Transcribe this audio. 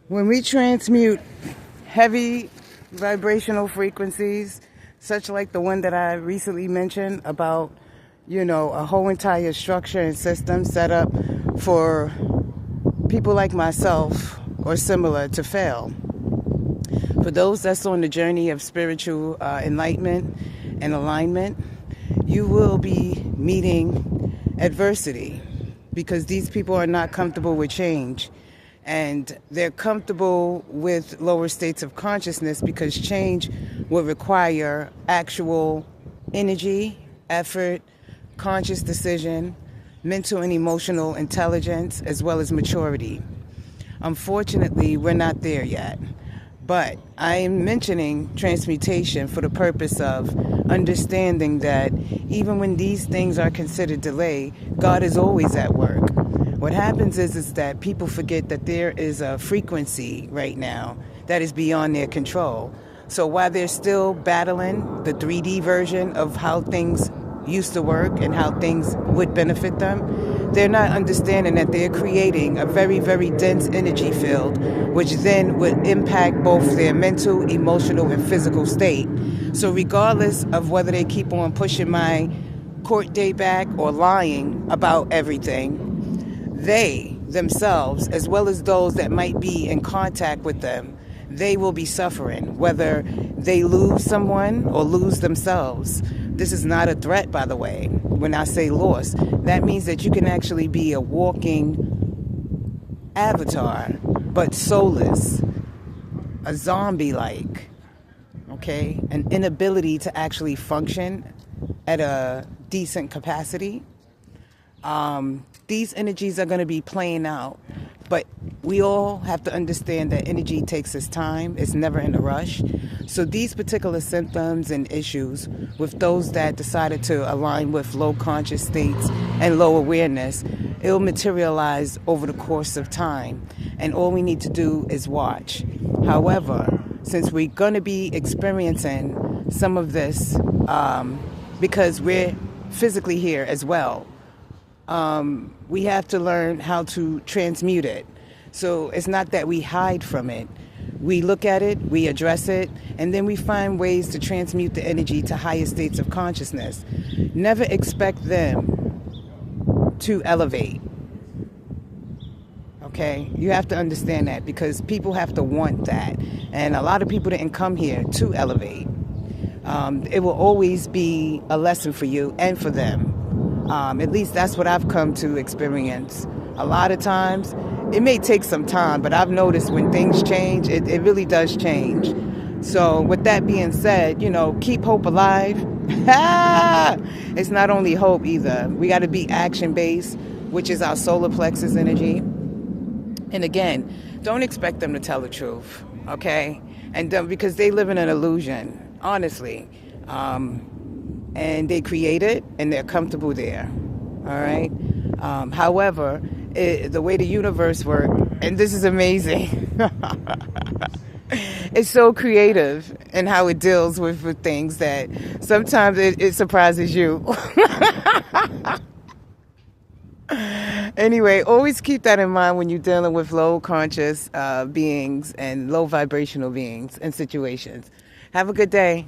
When we transmute heavy vibrational frequencies, such like the one that I recently mentioned about, a whole entire structure and system set up for people like myself or similar to fail. For those that's on the journey of spiritual enlightenment and alignment, you will be meeting adversity because these people are not comfortable with change. And they're comfortable with lower states of consciousness because change will require actual energy, effort, conscious decision, mental and emotional intelligence, as well as maturity. Unfortunately, we're not there yet. But I am mentioning transmutation for the purpose of understanding that even when these things are considered delay, God is always at work. What happens is that people forget that there is a frequency right now that is beyond their control. So while they're still battling the 3D version of how things used to work and how things would benefit them, they're not understanding that they're creating a very, very dense energy field, which then would impact both their mental, emotional, and physical state. So regardless of whether they keep on pushing my court date back or lying about everything, they themselves, as well as those that might be in contact with them, they will be suffering, whether they lose someone or lose themselves. This is not a threat, by the way. When I say loss, that means that you can actually be a walking avatar, but soulless, a zombie-like, okay? An inability to actually function at a decent capacity. These energies are going to be playing out, but we all have to understand that energy takes its time. It's never in a rush. So these particular symptoms and issues with those that decided to align with low conscious states and low awareness, it'll materialize over the course of time. And all we need to do is watch. However, since we're going to be experiencing some of this, because we're physically here as well, we have to learn how to transmute it. So it's not that we hide from it. We look at it, we address it, and then we find ways to transmute the energy to higher states of consciousness. Never expect them to elevate. Okay? You have to understand that because people have to want that. And a lot of people didn't come here to elevate. It will always be a lesson for you and for them. At least that's what I've come to experience. A lot of times, it may take some time, but I've noticed when things change, it really does change. So with that being said, keep hope alive. It's not only hope either. We got to be action-based, which is our solar plexus energy. And again, don't expect them to tell the truth, okay? And because they live in an illusion, honestly. And they create it, and they're comfortable there, all right? However, the way the universe works, and this is amazing, it's so creative in how it deals with things that sometimes it surprises you. Anyway, always keep that in mind when you're dealing with low conscious beings and low vibrational beings and situations. Have a good day.